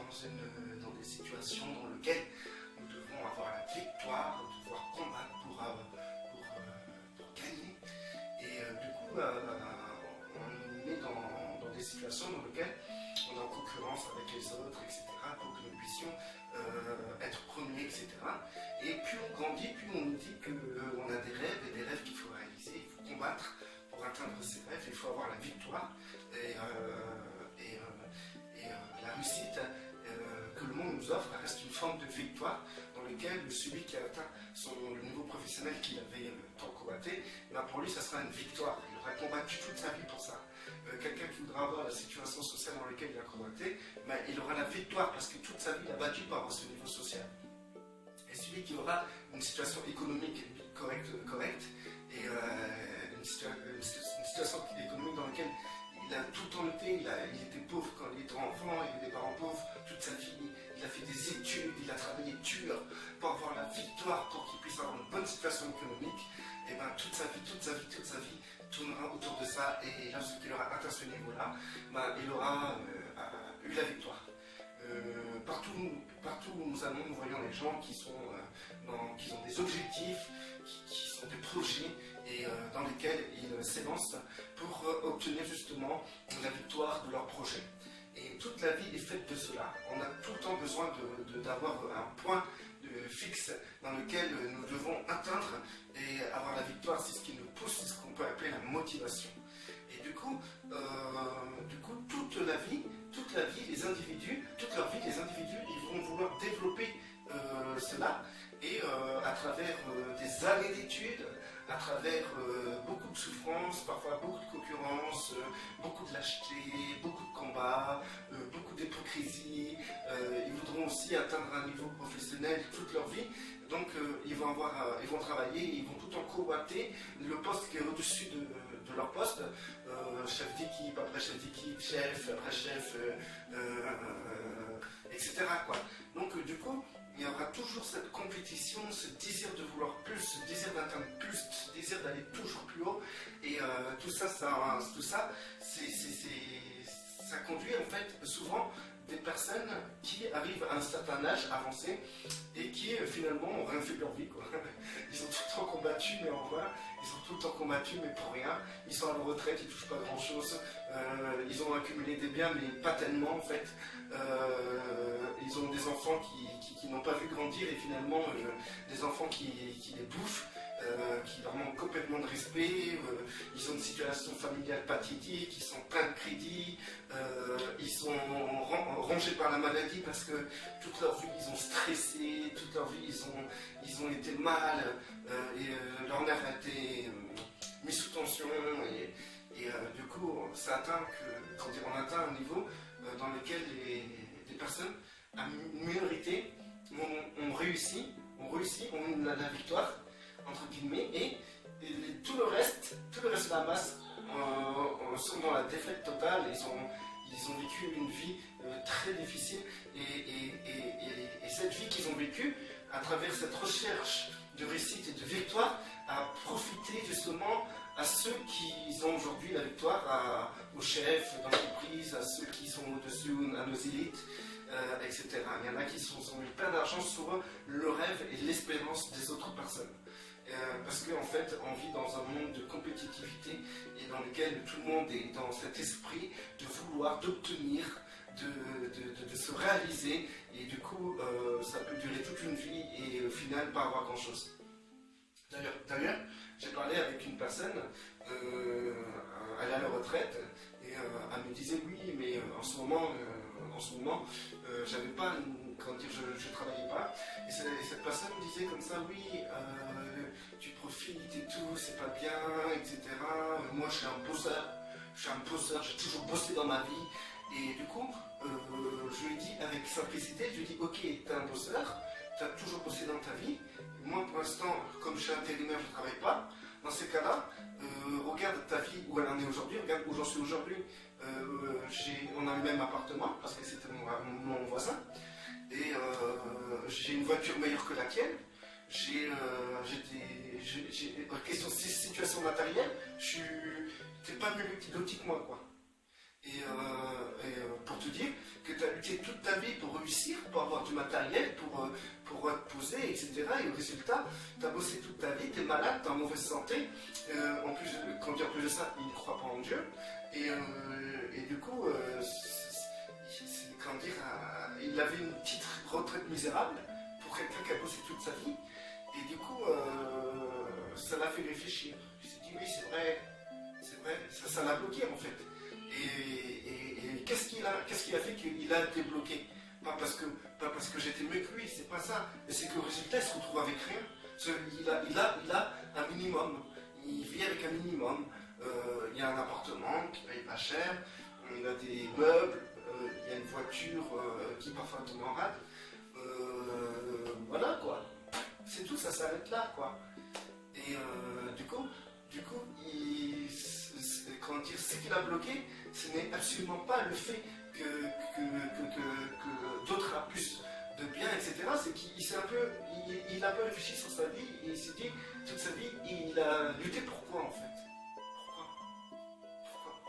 dans des situations dans lesquelles nous devons avoir la victoire, devoir combattre pour gagner. Et du coup, on nous met dans des situations dans lesquelles on est en concurrence avec les autres, etc., pour que nous puissions être premiers, etc. Et plus on grandit, plus on nous dit qu'on a des rêves et des rêves qu'il faut réaliser, il faut combattre pour atteindre ces rêves, il faut avoir la victoire et la réussite que le monde nous offre reste une forme de victoire dans laquelle celui qui a atteint le niveau professionnel qu'il avait tant combatté, ben pour lui ça sera une victoire, il aura combattu toute sa vie pour ça. Quelqu'un qui voudra avoir la situation sociale dans laquelle il a combatté, ben il aura la victoire parce que toute sa vie il a battu pour avoir ce niveau social. Et celui qui aura une situation économique correcte et une situation économique dans laquelle il a tout le temps lutté, il était pauvre quand il était enfant, il avait des parents pauvres toute sa vie, il a fait des études, il a travaillé dur pour avoir la victoire, pour qu'il puisse avoir une bonne situation économique, et bien toute sa vie tournera autour de ça, et lorsqu'il aura atteint ce niveau-là, ben, il aura eu la victoire. Partout où nous allons, nous voyons les gens qui ont des objectifs, qui sont des projets et dans lesquels ils s'élancent pour obtenir justement la victoire de leur projet. Et toute la vie est faite de cela. On a tout le temps besoin d'avoir un point fixe dans lequel nous devons atteindre et avoir la victoire. C'est ce qui nous pousse, c'est ce qu'on peut appeler la motivation. Et du coup, toute la vie, les individus, ils vont vouloir développer cela et à travers des années d'études, à travers beaucoup de souffrances, parfois beaucoup de concurrence, beaucoup de lâcheté, beaucoup de combats, beaucoup d'hypocrisie. Ils voudront aussi atteindre un niveau professionnel toute leur vie. Donc ils vont travailler, ils vont tout le temps combattre le poste qui est au-dessus de leur poste, chef d'équipe, après chef d'équipe, chef, après chef, etc. quoi. Donc du coup, il y aura toujours cette compétition, ce désir de vouloir plus, ce désir d'atteindre plus, ce désir d'aller toujours plus haut. Et tout ça, ça conduit en fait souvent des personnes qui arrivent à un certain âge avancé et qui finalement ont rien fait de leur vie, quoi. Ils ont tout le temps combattu mais en vain, ils ont tout le temps combattu mais pour rien, ils sont à la retraite, ils ne touchent pas grand chose, ils ont accumulé des biens mais pas tellement en fait, ils ont des enfants qui n'ont pas vu grandir et finalement des enfants qui les bouffent, qui leur manquent complètement de respect, ils ont une situation familiale pathétique, ils sont pleins de crédits, ils sont rongés par la maladie parce que toute leur vie ils ont stressé, toute leur vie ils ont été mal, et leur nerf a été mis sous tension et du coup ça atteint on atteint un niveau dans lequel les personnes à minorité ont réussi, ont eu la victoire entre guillemets, et tout le reste de la masse sont dans la défaite totale. Ils ont vécu une vie très difficile et cette vie qu'ils ont vécue à travers cette recherche de réussite et de victoire a profité justement à ceux qui ont aujourd'hui la victoire, aux chefs d'entreprise, à ceux qui sont au-dessus, à nos élites, etc. Il y en a qui ont mis plein d'argent sur le rêve et l'espérance des autres personnes. Parce qu'en fait, on vit dans un monde de compétitivité et dans lequel tout le monde est dans cet esprit de vouloir, d'obtenir, de se réaliser, et du coup, ça peut durer toute une vie et au final, pas avoir grand-chose. D'ailleurs, j'ai parlé avec une personne, elle est à la retraite, et elle me disait oui, mais en ce moment, j'avais pas, je travaillais pas, et cette personne me disait comme ça, oui, tu profites et tout, c'est pas bien, etc. Moi, je suis un bosseur, j'ai toujours bossé dans ma vie, et du coup, je lui ai dit avec simplicité, je lui ai dit, ok, t'es un bosseur, t'as toujours bossé dans ta vie, moi pour l'instant, comme je suis intérimaire, je travaille pas. Dans ces cas-là, regarde ta vie où elle en est aujourd'hui, regarde où j'en suis aujourd'hui. On a le même appartement parce que c'était mon voisin, et j'ai une voiture meilleure que la tienne. Question de situation matérielle, t'es pas mieux loti que moi, quoi. Et pour te dire que tu as lutter toute ta vie pour réussir, pour avoir du matériel, pour être posé, etc. Et au résultat, tu as bossé toute ta vie, tu es malade, tu es en mauvaise santé. En plus, quand en plus de ça, il ne croit pas en Dieu. Et du coup, comment dire, il avait une petite retraite misérable pour quelqu'un qui a bossé toute sa vie. Et du coup, ça l'a fait réfléchir. Il s'est dit, oui, c'est vrai, ça l'a bloqué en fait. Et qu'est-ce qu'il a fait qu'il a été bloqué? Pas parce que j'étais mieux que lui, c'est pas ça. Mais c'est qu'au résultat, il se retrouve avec rien. Il a un minimum. Il vit avec un minimum. Il y a un appartement qui paye pas cher. Il a des meubles. Il y a une voiture qui parfois tombe en rade. Voilà quoi. C'est tout, ça s'arrête là quoi. Et du coup, comment dire, ce qu'il a bloqué, ce n'est absolument pas le fait que d'autres a plus de bien, etc. C'est qu'il s'est il a un peu réfléchi sur sa vie et il s'est dit, toute sa vie, il a lutté pour quoi en fait? Pourquoi?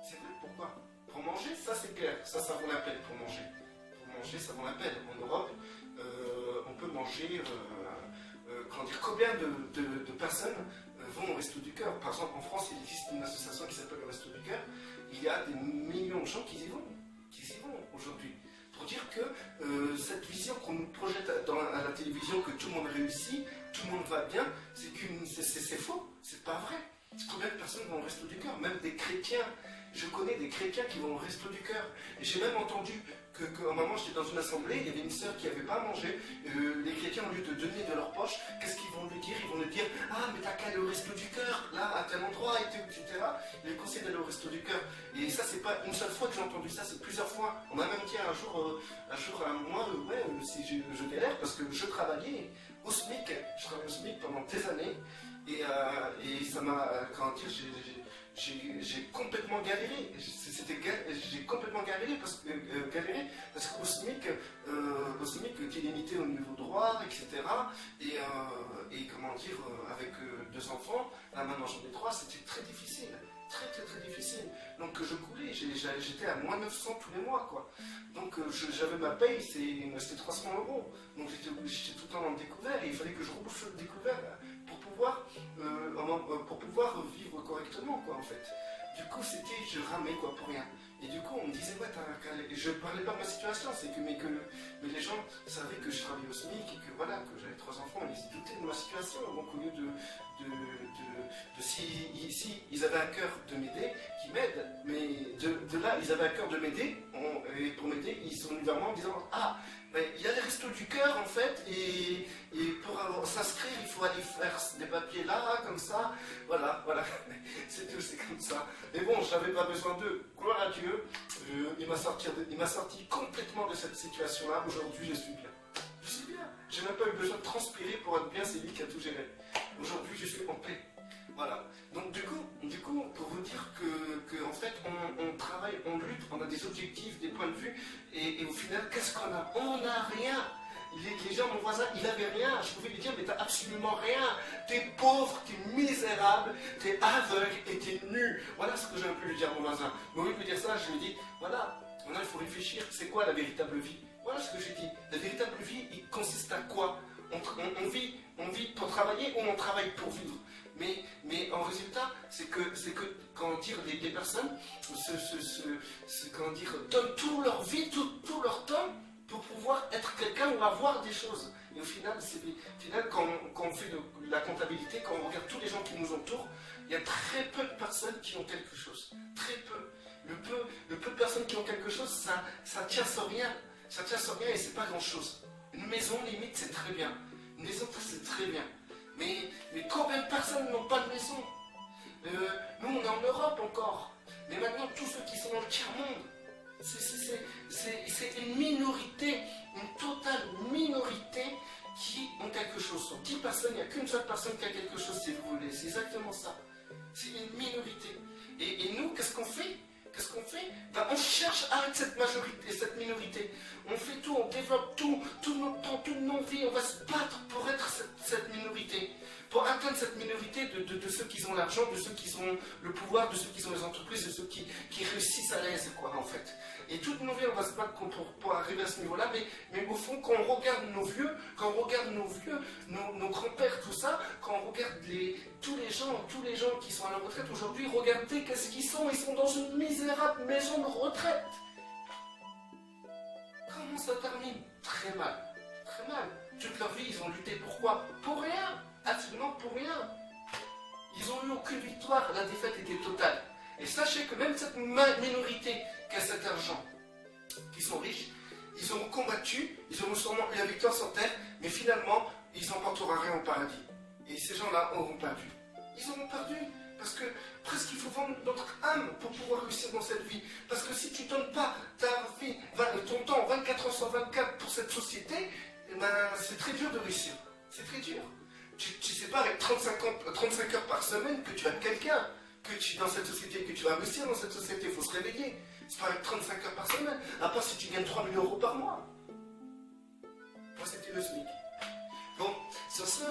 C'est vrai, pourquoi? Pour manger, ça c'est clair, ça vaut la peine pour manger. Pour manger, ça vaut la peine. En Europe, on peut manger, comment dire, combien de personnes vont au Resto du Cœur? Par exemple, en France, il existe une association qui s'appelle le Resto du Cœur. Il y a des millions de gens qui y vont aujourd'hui. Pour dire que cette vision qu'on nous projette à la télévision, que tout le monde réussit, tout le monde va bien, c'est faux, c'est pas vrai. Combien de personnes vont au Resto du Cœur? Même des chrétiens. Je connais des chrétiens qui vont au Resto du Cœur. Et j'ai même entendu qu'à un moment, j'étais dans une assemblée, il y avait une sœur qui n'avait pas mangé. Les chrétiens, au lieu de donner de leur poche, qu'est-ce qu'ils vont lui dire? Ils vont lui dire, ah, mais t'as qu'à aller au Resto du Cœur, là, à tel endroit, etc. Ils lui conseillent d'aller au Resto du Cœur. Et ça, c'est pas une seule fois que j'ai entendu ça, c'est plusieurs fois. On m'a même dit un jour à moi, ouais, si je galère, parce que je travaillais au SMIC. Je travaillais au SMIC pendant des années. Et ça m'a, comment dire, j'ai complètement galéré. J'ai complètement galéré parce qu'au SMIC, tu es limité au niveau droit, etc. Et comment dire, avec 2 enfants, là maintenant j'en ai 3, c'était très difficile. Très difficile. Donc je coulais, j'étais à moins 900 tous les mois quoi. Donc j'avais ma paye, c'était 300 €. Donc j'étais tout le temps en découvert et il fallait que je rebouffe le découvert pour pouvoir vivre correctement quoi en fait. Du coup je ramais quoi pour rien. Et du coup on me disait ouais je parlais pas de ma situation, c'est mais les gens savaient que je travaillais au SMIC et que voilà, que j'avais 3 enfants, ils se doutaient de ma situation. Donc au lieu si ils avaient à cœur de m'aider, qu'ils m'aident, mais de là ils avaient à cœur de m'aider, et pour m'aider ils sont venus vers moi en me disant ah ben, il y a les restos du cœur en fait et pour s'inscrire il faut aller faire des papiers là comme ça, voilà c'est tout, c'est comme ça. Mais bon, j'avais pas besoin d'eux, gloire à Dieu, il m'a sorti complètement de cette situation là. Aujourd'hui je suis bien, j'ai même pas eu besoin de transpirer pour être bien, c'est lui qui a tout géré. Aujourd'hui je suis en paix. Voilà. Donc du coup, pour vous dire que en fait, on travaille, on lutte, on a des objectifs, des points de vue, et au final, qu'est-ce qu'on a? On n'a rien. Les gens, mon voisin, il avait rien. Je pouvais lui dire, mais t'as absolument rien. T'es pauvre, t'es misérable, t'es aveugle et t'es nu. Voilà ce que j'ai un peu lui dire à mon voisin. Mais au lieu de lui dire ça, je lui dis, voilà, maintenant il faut réfléchir, c'est quoi la véritable vie? Voilà ce que j'ai dit. La véritable vie, il consiste à quoi? On vit pour travailler ou on travaille pour vivre? Mais en résultat, c'est que comment dire, les personnes comment dire, donnent toute leur vie, tout leur temps pour pouvoir être quelqu'un ou avoir des choses. Et au final, quand on fait de la comptabilité, quand on regarde tous les gens qui nous entourent, il y a très peu de personnes qui ont quelque chose. Très peu. Le peu de personnes qui ont quelque chose, ça tient sur rien. Ça tient sur rien et c'est pas grand chose. Une maison, limite, c'est très bien. Une maison, c'est très bien. Mais combien de personnes n'ont pas de maison? Nous, on est en Europe encore. Mais maintenant, tous ceux qui sont dans le tiers-monde, c'est une minorité, une totale minorité qui ont quelque chose. Sur 10 personnes, il n'y a qu'une seule personne qui a quelque chose, si vous voulez. C'est exactement ça. C'est une minorité. Et nous, qu'est-ce qu'on fait? Ben, on cherche à être cette majorité, cette minorité. On fait tout, on développe tout notre temps, toute nos vies. On va se battre pour être cette minorité. pour atteindre cette minorité de ceux qui ont l'argent, de ceux qui ont le pouvoir, de ceux qui ont les entreprises, de ceux qui réussissent à l'aise, quoi, en fait. Et toute nos vies, on va se battre pour arriver à ce niveau-là, mais au fond, quand on regarde nos vieux, nos grands-pères, tout ça, quand on regarde tous les gens qui sont à la retraite aujourd'hui, regardez qu'est-ce qu'ils sont, ils sont dans une misérable maison de retraite. Comment ça termine? Très mal. Très mal. Toute leur vie, ils ont lutté pourquoi? Pour rien. Absolument pour rien. Ils n'ont eu aucune victoire. La défaite était totale. Et sachez que même cette minorité qui a cet argent, qui sont riches, ils ont combattu, ils auront sûrement eu la victoire sur terre, mais finalement, ils n'emporteront rien au paradis. Et ces gens-là auront perdu. Ils auront perdu. Parce que presque il faut vendre notre âme pour pouvoir réussir dans cette vie. Parce que si tu ne donnes pas ta vie, ton temps, 24 heures sur 24 pour cette société, eh ben, c'est très dur de réussir. C'est très dur. Tu sais pas avec 35 heures par semaine que tu as quelqu'un, que tu dans cette société, que tu vas réussir dans cette société, il faut se réveiller. C'est pas avec 35 heures par semaine, à part si tu gagnes 3 000 € par mois. Moi c'était le SMIC. Bon, sur ce,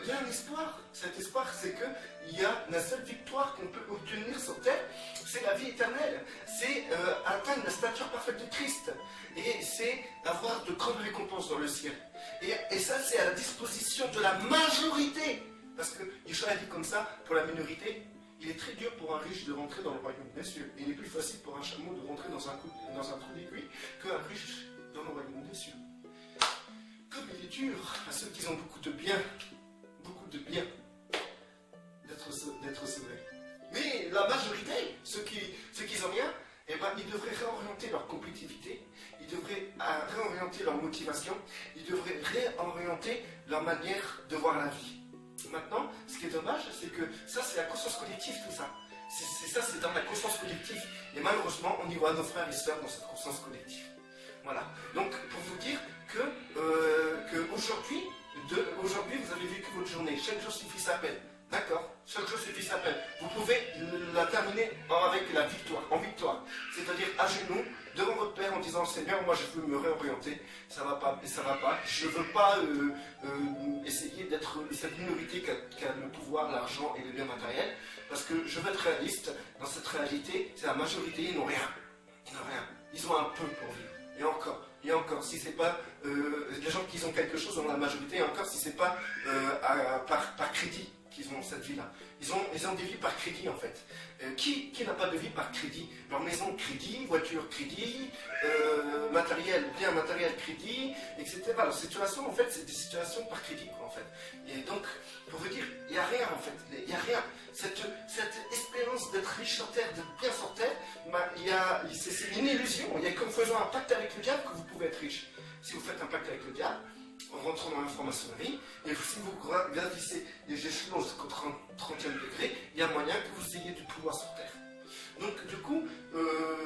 il y a un espoir. Cet espoir, c'est qu'il y a la seule victoire qu'on peut obtenir sur terre, c'est la vie éternelle. C'est atteindre la stature parfaite de Christ. Et c'est avoir de grandes récompenses dans le ciel. Et ça, c'est à la disposition de la majorité. Parce que Yeshua a dit comme ça, pour la minorité, il est très dur pour un riche de rentrer dans le royaume des cieux. Il est plus facile pour un chameau de rentrer dans un trou d'aiguille qu'un riche dans le royaume des cieux. Comme il est dur à ceux qui ont beaucoup de biens, d'être sauvés. Mais la majorité, ceux qui n'ont rien, eh ben, ils devraient réorienter leur compétitivité, ils devraient réorienter leur motivation, ils devraient réorienter leur manière de voir la vie. Maintenant, ce qui est dommage, c'est que ça, c'est la conscience collective, tout ça. C'est dans la conscience collective. Et malheureusement, on y voit nos frères et sœurs dans cette conscience collective. Voilà. Donc, pour vous dire que aujourd'hui, vous avez vécu votre journée. Chaque jour suffit sa peine. D'accord? Chaque jour suffit sa peine. Vous pouvez la terminer avec la victoire, en victoire. C'est-à-dire à genoux, devant votre Père, en disant Seigneur, moi je veux me réorienter. Ça va pas, et ça va pas. Je ne veux pas essayer d'être cette minorité qui a le pouvoir, l'argent et les biens matériels. Parce que je veux être réaliste. Dans cette réalité, c'est la majorité, ils n'ont rien. Ils n'ont rien. Ils ont un peu pour vivre. Et encore, si c'est pas les gens qui ont quelque chose dans la majorité, et encore si c'est pas par crédit qu'ils ont cette vie-là. Ils ont des vies par crédit en fait. Qui n'a pas de vie par crédit? Leur maison crédit, voiture crédit, bien matériel crédit, etc. Alors situation en fait c'est des situations par crédit quoi en fait. Et donc pour vous dire, il n'y a rien en fait, il n'y a rien. Cette espérance d'être riche sur terre, d'être bien sur terre, c'est une illusion. Il y a qu'en faisant un pacte avec le diable que vous pouvez être riche. Si vous faites un pacte avec le diable, en rentrant dans la franc-maçonnerie, et si vous gravissez les échelons jusqu'au 30e degré, il y a moyen que vous ayez du pouvoir sur terre. Donc du coup,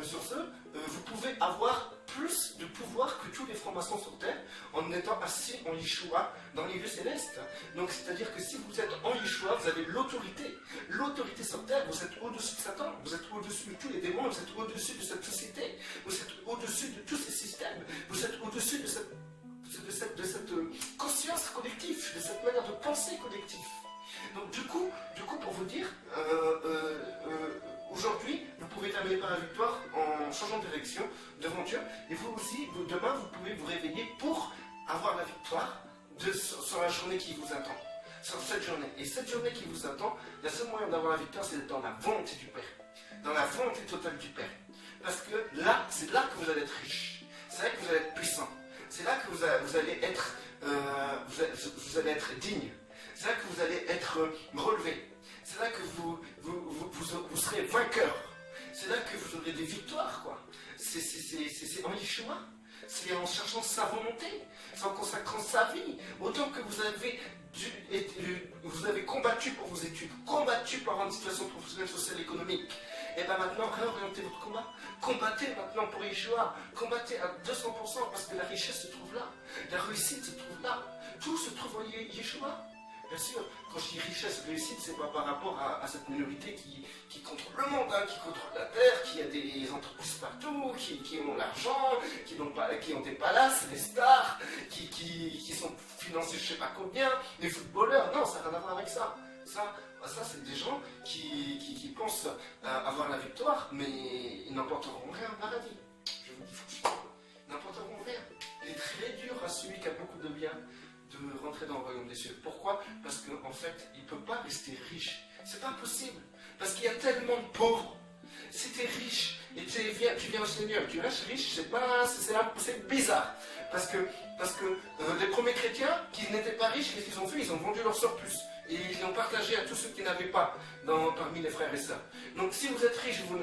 sur ce, vous pouvez avoir plus de pouvoir que tous les francs-maçons sur terre en étant assis en Yeshua dans les lieux célestes. Donc c'est-à-dire que si vous êtes en Yeshua, vous avez l'autorité. L'autorité sur terre, vous êtes au-dessus de Satan, vous êtes au-dessus de tous les démons, vous êtes au-dessus de cette société, vous êtes au-dessus de tous ces systèmes, vous êtes au-dessus de cette conscience collective, de cette manière de penser collective. Donc du coup pour vous dire, aujourd'hui, vous pouvez terminer par la victoire en changeant de direction devant Dieu, et vous aussi, demain, vous pouvez vous réveiller pour avoir la victoire sur la journée qui vous attend. Sur cette journée. Et cette journée qui vous attend, le seul moyen d'avoir la victoire, c'est d'être dans la volonté du Père. Dans la volonté totale du Père. Parce que là, c'est là que vous allez être riche. C'est là que vous allez être puissant. C'est là que vous allez être digne. C'est là que vous allez être relevé. C'est là que vous serez vainqueur. C'est là que vous aurez des victoires, quoi. C'est en Yeshua. C'est en cherchant sa volonté. C'est en consacrant sa vie. Autant que vous avez combattu pour vos études, combattu pour avoir une situation professionnelle, sociale, économique. Et bien maintenant, réorientez votre combat. Combattez maintenant pour Yeshua. Combattez à 200% parce que la richesse se trouve là. La réussite se trouve là. Tout se trouve en Yeshua. Bien sûr, quand je dis richesse, réussite, c'est pas par rapport à cette minorité qui contrôle le monde, hein, qui contrôle la terre, qui a des entreprises partout, qui ont l'argent, qui ont des palaces, des stars, qui sont financés je sais pas combien, des footballeurs. Non, ça n'a rien à voir avec ça. Ça c'est des gens qui pensent avoir la victoire, mais ils n'emporteront rien au paradis. Je vous dis franchement, ils n'emporteront rien. Il est très dur à celui qui a beaucoup de biens de rentrer dans le royaume des cieux. Pourquoi? Parce qu'en fait, il ne peut pas rester riche. C'est pas possible. Parce qu'il y a tellement de pauvres. Si tu es riche et tu viens au Seigneur, tu restes riche, c'est bizarre. Parce que les premiers chrétiens qui n'étaient pas riches, qu'est-ce qu'ils ont fait? Ils ont vendu leur surplus. Et ils l'ont partagé à tous ceux qui n'avaient pas parmi les frères et sœurs. Donc si vous êtes riche, vous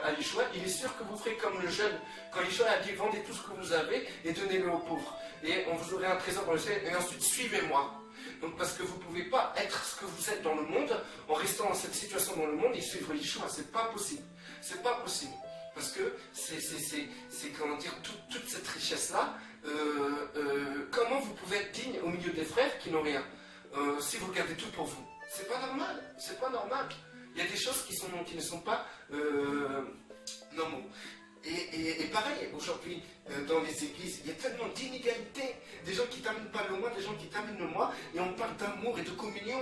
à Yeshua, il est sûr que vous ferez comme le jeune. Quand Yeshua a dit vendez tout ce que vous avez et donnez-le aux pauvres. Et on vous aurez un trésor dans le ciel et ensuite suivez-moi. Donc parce que vous ne pouvez pas être ce que vous êtes dans le monde en restant dans cette situation dans le monde et suivre Yeshua. C'est pas possible. C'est pas possible. Parce que c'est comment dire, toute cette richesse-là, comment vous pouvez être digne au milieu des frères qui n'ont rien? Si vous regardez tout pour vous, c'est pas normal, c'est pas normal. Il y a des choses qui ne sont pas normaux. Et pareil, aujourd'hui, dans les églises, il y a tellement d'inégalités. Des gens qui terminent pas le mois, des gens qui terminent le mois, et on parle d'amour et de communion.